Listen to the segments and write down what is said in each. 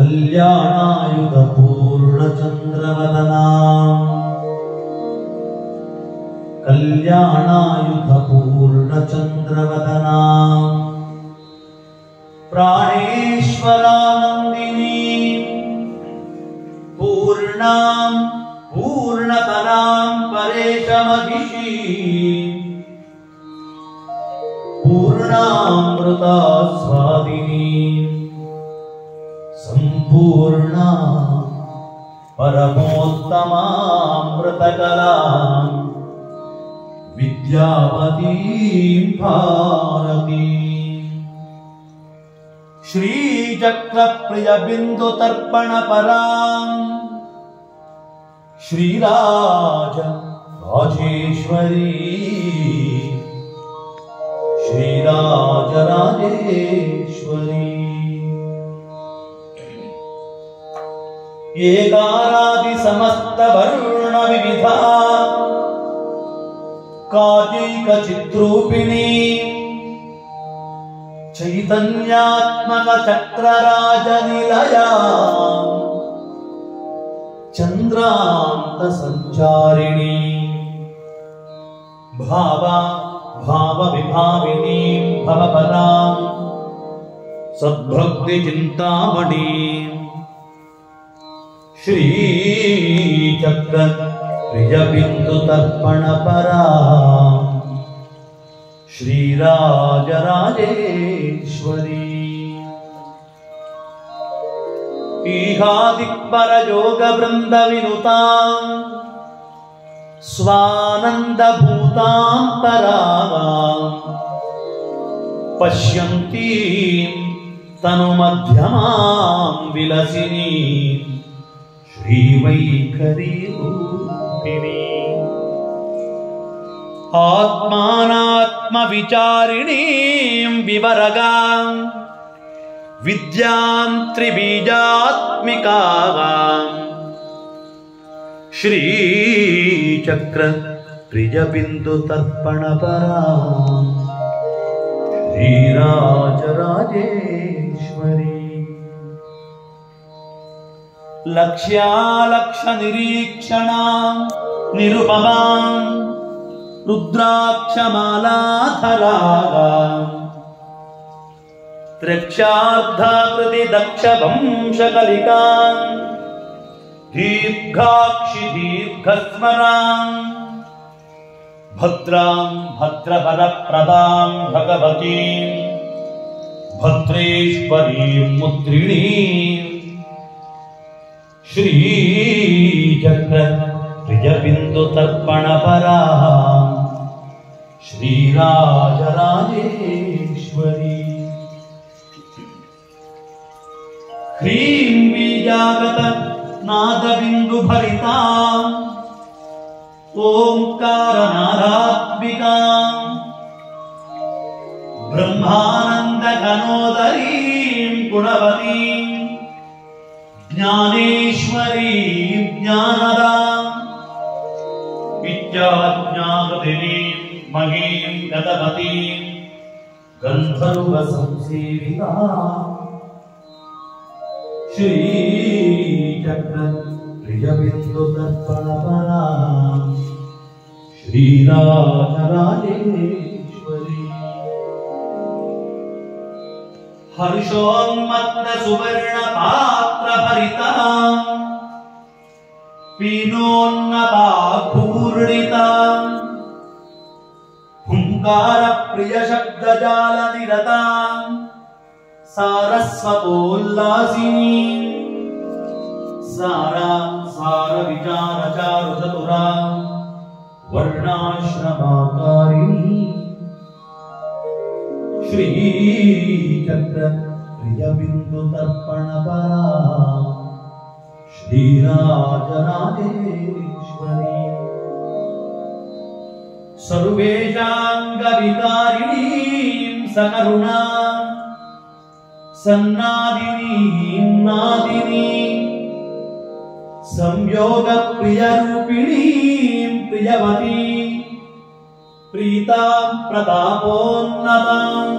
ಕಲ್ಯಾಣಾಯುಧ ಪೂರ್ಣಚಂದ್ರವದನಾ ಕಲ್ಯಾಣಾಯುಧ ಪೂರ್ಣಚಂದ್ರವದನಾ ಪ್ರಾಣೇಶ್ವರಾನಂದಿನಿ ಪೂರ್ಣಾಂ ಪೂರ್ಣತರಾಂ ಪರೇಶಮಹಿಷಿ ಪೂರ್ಣಾಮೃತ ಸ್ವಾದಿನಿ ಸಂಪೂರ್ಣ ಪರಮೋತ್ತಮಾಮೃತಕಲಾ ವಿದ್ಯಾವತೀ ಭಾರತೀ ಶ್ರೀಚಕ್ರ ಪ್ರಿಯ ಬಿಂದು ತರ್ಪಣ ಪರಾಂ ಶ್ರೀರಾಜ ರಾಜೇಶ್ವರಿ ಶ್ರೀರಾಜರಾಜೇಶ್ವರಿ ಏಕಾರಾದಿ ಸಮಸ್ತ ವರ್ಣ ವಿವಿಧ ಕಾಜಿಕ ಚಿತ್ರೂಪಿಣಿ ಚೈತನ್ಯಾತ್ಮಕ ಚಕ್ರರಾಜ ನಿಲಯ ಚಂದ್ರಾಂತ ಸಂಚಾರಿಣಿ ಭಾವ ಭಾವ ವಿಭಾವಿನಿ ಭವಪರಾಂ ಸದ್ಭಕ್ತಿ ಚಿಂತಾಮಣಿ ಶ್ರೀ ಚಕ್ರ ಪ್ರಿಯ ಬಿಂದು ತರ್ಪಣ ಪರಾಂ ಶ್ರೀರಾಜರಾಜೇಶ್ವರಿ ಈಹಾದಿಕ್ಪರ ಯೋಗ ವೃಂದ ವಿನುತಾಂ ಸ್ವಾನಂದ ಭೂತಾಂತರಾಂ ಪಶ್ಯಂತಿ ತನು ಮಧ್ಯಮಾಂ ವಿಲಸಿನಿ ಶ್ರೀವೈಖರಿ ರೂಪಿಣಿ ಆತ್ಮಾನಾತ್ಮ ವಿಚಾರಿಣೀಂ ವಿವರಗಾಂ ವಿದ್ಯಾಂ ತ್ರಿಬೀಜಾತ್ಮಿಕಾಂ ಶ್ರೀಚಕ್ರ ಪ್ರಿಯ ಬಿಂದು ತರ್ಪಣ ಪರಾಂ ಶ್ರೀರಾಜರಾಜೇಶ್ವರಿ ಲಕ್ಷ್ಯಾಲಕ್ಷ ನಿರೀಕ್ಷಣ ನಿರುಪಮಾಂ ರುದ್ರಾಕ್ಷಮಾಲಾಧರಾಂ ತ್ರಕ್ಷಾರ್ಧಾಕೃತಿ ದಕ್ಷ ವಂಶಕಲಿಕಾಂ ದೀರ್ಘಾಕ್ಷಿ ದೀರ್ಘಸ್ಮರಾಂ ಭದ್ರಾಂ ಭದ್ರಪರಪ್ರದಾಂ ಭಗವತೀಂ ಭದ್ರೇಶ್ವರೀಂ ಮುದ್ರಿಣೀಂ ಶ್ರೀಚಕ್ರ ಪ್ರಿಯ ಬಿಂದು ತರ್ಪಣ ಪರಾಂ ಶ್ರೀರಾಜರಾಜೇಶ್ವರಿ ಹ್ರೀಂ ಬೀಜಾಗತ ನಾದ ಬಿಂದು ಭರಿತಾಂ ಓಂಕಾರ ನಾದಾತ್ಮಿಕಾಂ ಬ್ರಹ್ಮಾನಂದ ಘನೋದರೀಂ ಗುಣವತೀಂ ಜ್ಞಾನೇಶ್ವರೀಂ ಜ್ಞಾನದಾಂ ವಿದ್ಯಾಜ್ಞಾನದಿನೀಂ ಮಹೀಂ ಗತವತೀಂ ಗಂಧರ್ವ ಸಂಸೇವಿತಾಂ ಶ್ರೀಚಕ್ರ ಪ್ರಿಯ ಬಿಂದು ತರ್ಪಣ ಪರಾಂ ಶ್ರೀರಾಜರಾಜೇಶ್ವರಿ ಹರ್ಷೋನ್ಮತ್ತ ಸುವರ್ಣ ಪಾತ್ರ ಭರಿತಾಂ ಪೀನೋನ್ನತಾ ಪೂರ್ಣಿತಾಂ ಹುಂಕಾರ ಪ್ರಿಯ ಶಬ್ದ ಜಾಲ ನಿರತಾಂ ಸಾರಸ್ವತೋಲ್ಲಾಸಿನಿ ಸಾರ ವಿಚಾರ ಚಾರು ಚತುರಾ ವರ್ಣಾಶ್ರಮಾಕಾರಿಣಿ ಶ್ರೀಚಕ್ರ ಪ್ರಿಯ ಬಿಂದು ತರ್ಪಣ ಪರಾಂ ಶ್ರೀರಾಜರಾಜೇಶ್ವರಿ ಸರ್ವೇಷಾಂಗ ವಿಕಾರಿಣೀಂ ಸಕರುಣಾಂ ಸನ್ನಾದಿನೀಂ ನಾದಿನೀಂ ಸಂಯೋಗ ಪ್ರಿಯ ರೂಪಿಣೀಂ ಪ್ರಿಯವತೀಂ ಪ್ರೀತಾಂ ಪ್ರತಾಪೋನ್ನತಾಂ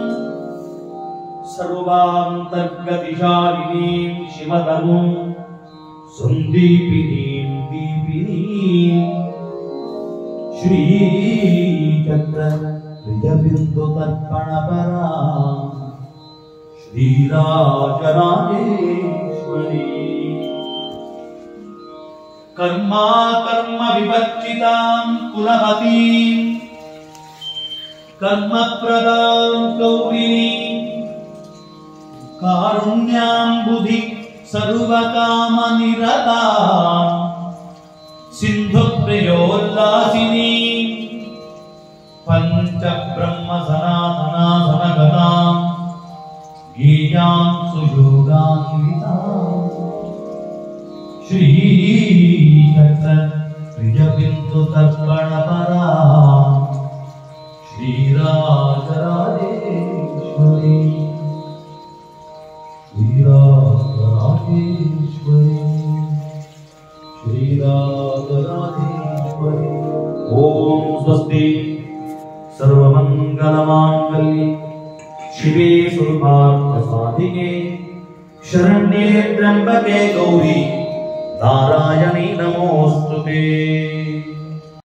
सर्वान्तर्गतिशालिनीं शिवतनुं सन्दीपिनीं दीपिनीं श्रीचक्र प्रियबिन्दुतर्पणपरा श्रीराजराजेश्वरी कर्मा कर्म विवर्जितां कुलवतीं कर्मप्रदां गौरीं कारुण्याम्बुधि सर्वकामनिरतां सिन्धुप्रियोल्लासिनीं पञ्चब्रह्मसनातनासनगतां गीतां सुयोगान्वितां श्रीचक्र प्रियबिन्दुतर्पणपरा श्रीराजराजेश्वरी श्रीराजराजेश्वरी श्रीराजराजेश्वरी। ओम स्वस्ति सर्वमंगलमांगल्ये शिवे सर्वार्थसाधिके शरण्ये त्र्यंबके गौरी नारायणी नमोस्तुते।